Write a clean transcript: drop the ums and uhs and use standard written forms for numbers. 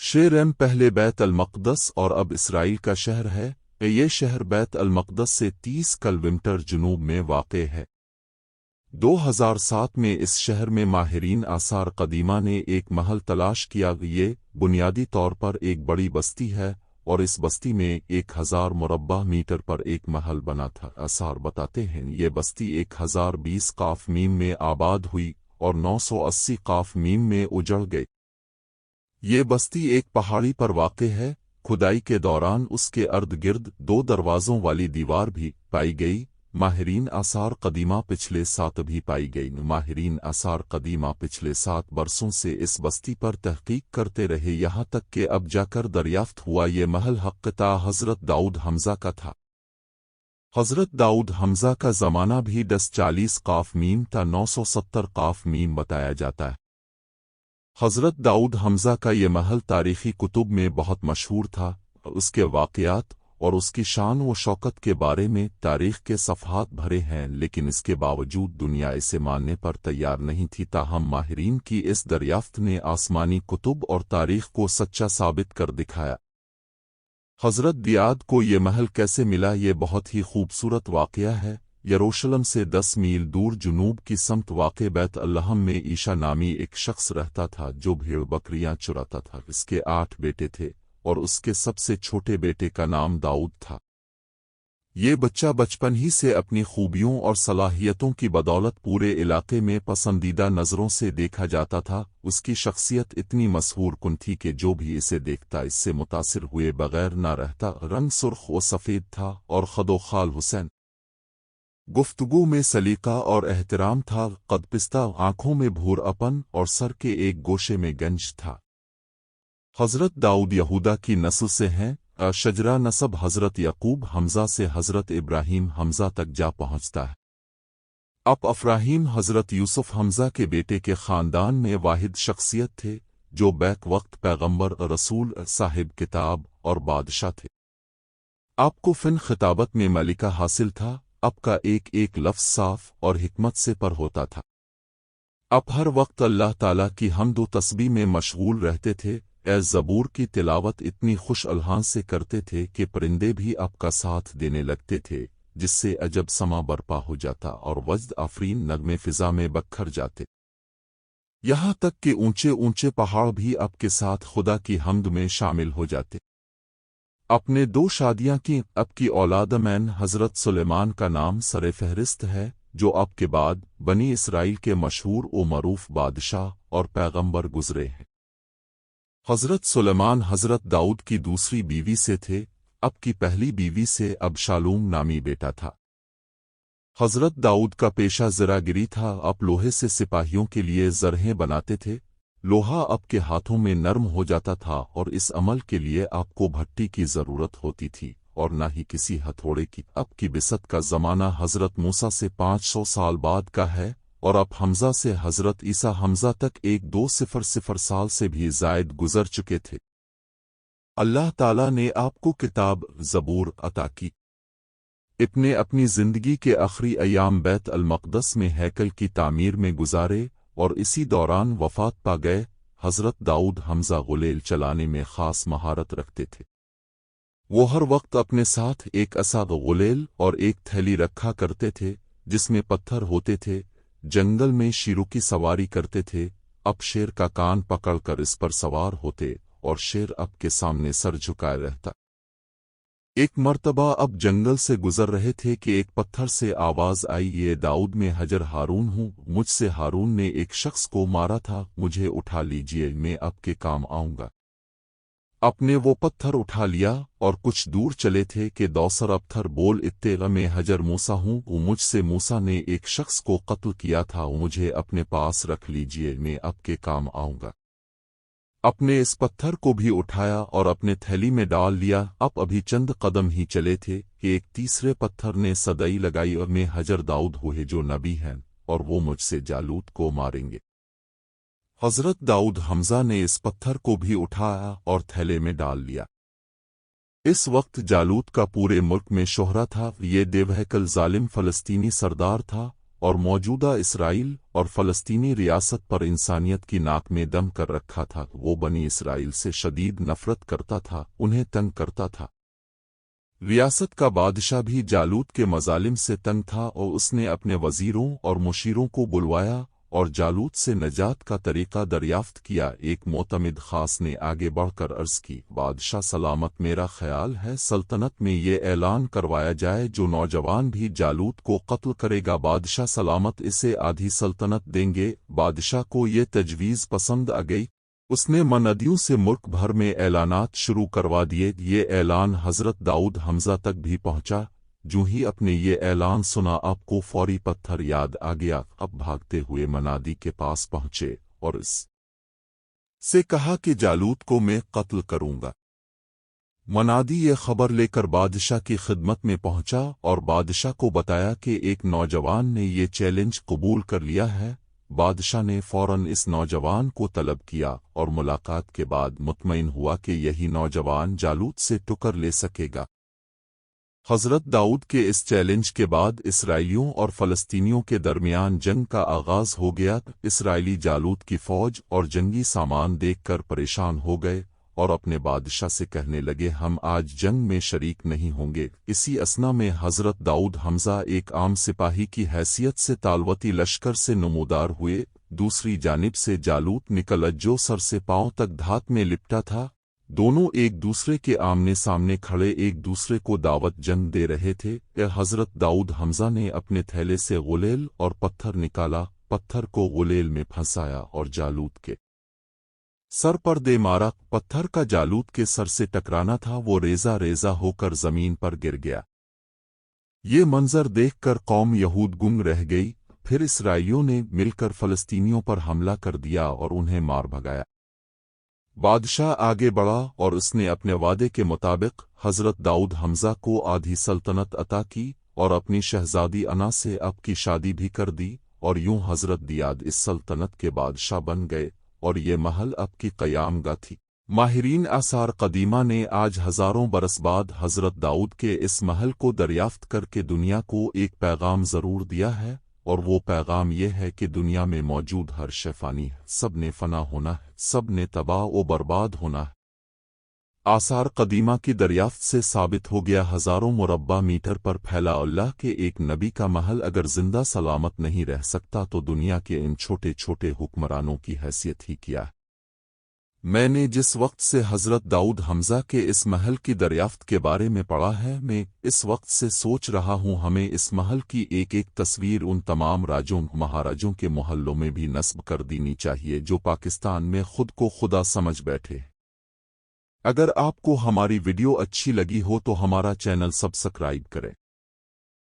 शेरम पहले बैत अल-मक़दस और अब इसराइल का शहर है। ये शहर बैत अल-मक़दस से 30 किलोमीटर जुनूब में वाक़े है। 2007 में इस शहर में माहिरीन आसार कदीमा ने एक महल तलाश किया। ये बुनियादी तौर पर एक बड़ी बस्ती है और इस बस्ती में 1000 मुरब्बा मीटर पर एक महल बना था। आसार बताते हैं ये बस्ती 1020 काफ मीम में आबाद हुई और 980 काफ मीम में उजड़ गई। ये बस्ती एक पहाड़ी पर वाक़े है। खुदाई के दौरान उसके अर्द गिर्द 2 दरवाज़ों वाली दीवार भी पाई गई। माहिरीन आसार कदीमा पिछले 7 भी पाई गई। माहिरीन आसार कदीमा पिछले 7 बरसों से इस बस्ती पर तहकीक करते रहे, यहाँ तक कि अब जाकर दरियाफ्त हुआ ये महल हक़्क़ता हज़रत दाऊद हमज़ा का था। हज़रत दाऊद हमज़ा का ज़माना भी 1040 काफ मीम था, 970 काफ मीम बताया जाता है। हज़रत दाऊद हमज़ा का ये महल तारीख़ी कुतुब में बहुत मशहूर था। उसके वाक़यात और उसकी शान व शौकत के बारे में तारीख़ के सफ़हात भरे हैं, लेकिन इसके बावजूद दुनिया इसे मानने पर तैयार नहीं थी। ताहम माहिरीन की इस दरियाफ्त ने आसमानी कुतुब और तारीख़ को सच्चा साबित कर दिखाया। हज़रत दियाद को ये महल कैसे मिला, ये बहुत ही खूबसूरत वाक़या है। यरूशलेम से 10 मील दूर जुनूब की समत वाक़े बैत अल-लहम में ईशा नामी एक शख्स रहता था जो भेड़ बकरियां चुराता था। इसके 8 बेटे थे और उसके सबसे छोटे बेटे का नाम दाऊद था। ये बच्चा बचपन ही से अपनी खूबियों और सलाहियतों की बदौलत पूरे इलाके में पसंदीदा नज़रों से देखा जाता था। उसकी शख्सियत इतनी मशहूर कुन थी कि जो भी इसे देखता इससे मुतासिर हुए बगैर न रहता। रंग सुर्ख व सफ़ेद था और खदोखाल हुसैन। गुफ्तगू में सलीका और एहतराम था। कदपिस्ता, आंखों में भूरअपन और सर के एक गोशे में गंज था। हज़रत दाऊद यहूदा की नस्ल से हैं। शजरा नसब हज़रत यकूब हमज़ा से हज़रत इब्राहीम हमज़ा तक जा पहुँचता है। अब अफ़राहीम हज़रत यूसुफ हमज़ा के बेटे के ख़ानदान में वाहिद शख्सियत थे जो बैक वक्त पैगंबर, रसूल, साहिब किताब और बादशाह थे। आपको फ़िन खिताबत में मलिका हासिल था। आपका एक एक लफ्ज़ साफ और हिकमत से पर होता था। आप हर वक्त अल्लाह ताला की हम्द व तस्बीह में मशगूल रहते थे। ए ज़बूर की तिलावत इतनी खुश अलहान से करते थे कि परिंदे भी आपका साथ देने लगते थे, जिससे अजब समा बरपा हो जाता और वज्द आफरीन नगमे फ़िज़ा में बखर जाते। यहाँ तक कि ऊंचे ऊंचे पहाड़ भी आपके साथ खुदा की हम्द में शामिल हो जाते। अपने 2 शादियां की। आपकी औलाद मैन हज़रत सुलेमान का नाम सरे फहरिस्त है, जो आपके बाद बनी इसराइल के मशहूर व मरूफ बादशाह और पैगंबर गुजरे हैं। हज़रत सुलेमान हज़रत दाऊद की दूसरी बीवी से थे। आपकी पहली बीवी से अबशालूम नामी बेटा था। हज़रत दाऊद का पेशा ज़रागिरी था। आप लोहे से सिपाहियों के लिए ज़रहें बनाते थे। लोहा आपके हाथों में नरम हो जाता था और इस अमल के लिए आपको भट्टी की ज़रूरत होती थी और न ही किसी हथौड़े की। आपकी बिसत का ज़माना हज़रत मूसा से 500 साल बाद का है और आप हमज़ा से हज़रत ईसा हमज़ा तक 1200 साल से भी ज़ायद गुज़र चुके थे। अल्लाह ताला ने आपको किताब ज़बूर अता की। इब्ने अपनी ज़िंदगी के आखिरी अयाम बैत अल-मक़दस में हैकल की तामीर में गुजारे और इसी दौरान वफ़ात पा गए। हज़रत दाऊद हमज़ा गुलेल चलाने में ख़ास महारत रखते थे। वो हर वक्त अपने साथ एक असा गुलेल और एक थैली रखा करते थे जिसमें पत्थर होते थे। जंगल में शेरों की सवारी करते थे। अब शेर का कान पकड़कर इस पर सवार होते और शेर अब के सामने सर झुकाए रहता। एक मर्तबा अब जंगल से गुजर रहे थे कि एक पत्थर से आवाज़ आई, ये दाऊद में हजर हारून हूँ, मुझसे हारून ने एक शख्स को मारा था, मुझे उठा लीजिए, मैं आपके काम आऊँगा। आपने वो पत्थर उठा लिया और कुछ दूर चले थे कि दौसर अब्थर बोल इत्तेगा मैं हजर मूसा हूँ, मुझसे मूसा ने एक शख्स को कत्ल किया था, मुझे अपने पास रख लीजिए, मैं आपके काम आऊँगा। अपने इस पत्थर को भी उठाया और अपने थैली में डाल लिया। अब अभी चंद कदम ही चले थे कि एक तीसरे पत्थर ने सदाई लगाई और मैं हजर दाऊद हुए जो नबी हैं और वो मुझसे जालूत को मारेंगे। हज़रत दाऊद हमज़ा ने इस पत्थर को भी उठाया और थैले में डाल लिया। इस वक्त जालूत का पूरे मुल्क में शोहरा था। ये देवहकल जालिम फ़लस्तीनी सरदार था اور موجودہ اسرائیل اور فلسطینی ریاست پر انسانیت کی ناک میں دم کر رکھا تھا۔ وہ بنی اسرائیل سے شدید نفرت کرتا تھا، انہیں تنگ کرتا تھا۔ ریاست کا بادشاہ بھی جالوت کے مظالم سے تنگ تھا اور اس نے اپنے وزیروں اور مشیروں کو بلوایا اور جالوت سے نجات کا طریقہ دریافت کیا۔ ایک معتمد خاص نے آگے بڑھ کر عرض کی، بادشاہ سلامت، میرا خیال ہے سلطنت میں یہ اعلان کروایا جائے جو نوجوان بھی جالوت کو قتل کرے گا بادشاہ سلامت اسے آدھی سلطنت دیں گے۔ بادشاہ کو یہ تجویز پسند آ گئی۔ اس نے منادیوں سے ملک بھر میں اعلانات شروع کروا دیے۔ یہ اعلان حضرت داؤد حمزہ تک بھی پہنچا۔ جو ہی اپنے یہ اعلان سنا آپ کو فوری پتھر یاد آ گیا۔ اب بھاگتے ہوئے منادی کے پاس پہنچے اور اس سے کہا کہ جالوت کو میں قتل کروں گا۔ منادی یہ خبر لے کر بادشاہ کی خدمت میں پہنچا اور بادشاہ کو بتایا کہ ایک نوجوان نے یہ چیلنج قبول کر لیا ہے۔ بادشاہ نے فوراً اس نوجوان کو طلب کیا اور ملاقات کے بعد مطمئن ہوا کہ یہی نوجوان جالوت سے ٹکر لے سکے گا۔ حضرت داؤد کے اس چیلنج کے بعد اسرائیلیوں اور فلسطینیوں کے درمیان جنگ کا آغاز ہو گیا۔ اسرائیلی جالوت کی فوج اور جنگی سامان دیکھ کر پریشان ہو گئے اور اپنے بادشاہ سے کہنے لگے ہم آج جنگ میں شریک نہیں ہوں گے۔ اسی اثنا میں حضرت داؤد حمزہ ایک عام سپاہی کی حیثیت سے تالوتی لشکر سے نمودار ہوئے۔ دوسری جانب سے جالوت نکلا جو سر سے پاؤں تک دھات میں لپٹا تھا۔ دونوں ایک دوسرے کے آمنے سامنے کھڑے ایک دوسرے کو دعوت جنگ دے رہے تھے۔ حضرت داؤد حمزہ نے اپنے تھیلے سے غلیل اور پتھر نکالا، پتھر کو غلیل میں پھنسایا اور جالوت کے سر پر دے مارا۔ پتھر کا جالوت کے سر سے ٹکرانا تھا، وہ ریزہ ریزہ ہو کر زمین پر گر گیا۔ یہ منظر دیکھ کر قوم یہود گنگ رہ گئی۔ پھر اسرائیلیوں نے مل کر فلسطینیوں پر حملہ کر دیا اور انہیں مار بھگایا۔ بادشاہ آگے بڑھا اور اس نے اپنے وعدے کے مطابق حضرت داؤد حمزہ کو آدھی سلطنت عطا کی اور اپنی شہزادی انا سے اب کی شادی بھی کر دی، اور یوں حضرت دیاد اس سلطنت کے بادشاہ بن گئے اور یہ محل اب کی قیام گاہ تھی۔ ماہرین آثار قدیمہ نے آج ہزاروں برس بعد حضرت داؤد کے اس محل کو دریافت کر کے دنیا کو ایک پیغام ضرور دیا ہے، اور وہ پیغام یہ ہے کہ دنیا میں موجود ہر شے فانی ہے، سب نے فنا ہونا ہے، سب نے تباہ و برباد ہونا ہے۔ آثار قدیمہ کی دریافت سے ثابت ہو گیا ہزاروں مربع میٹر پر پھیلا اللہ کے ایک نبی کا محل اگر زندہ سلامت نہیں رہ سکتا تو دنیا کے ان چھوٹے چھوٹے حکمرانوں کی حیثیت ہی کیا ہے۔ میں نے جس وقت سے حضرت داؤد حمزہ کے اس محل کی دریافت کے بارے میں پڑھا ہے، میں اس وقت سے سوچ رہا ہوں ہمیں اس محل کی ایک ایک تصویر ان تمام راجوں مہاراجوں کے محلوں میں بھی نصب کر دینی چاہیے جو پاکستان میں خود کو خدا سمجھ بیٹھے۔ اگر آپ کو ہماری ویڈیو اچھی لگی ہو تو ہمارا چینل سبسکرائب کریں۔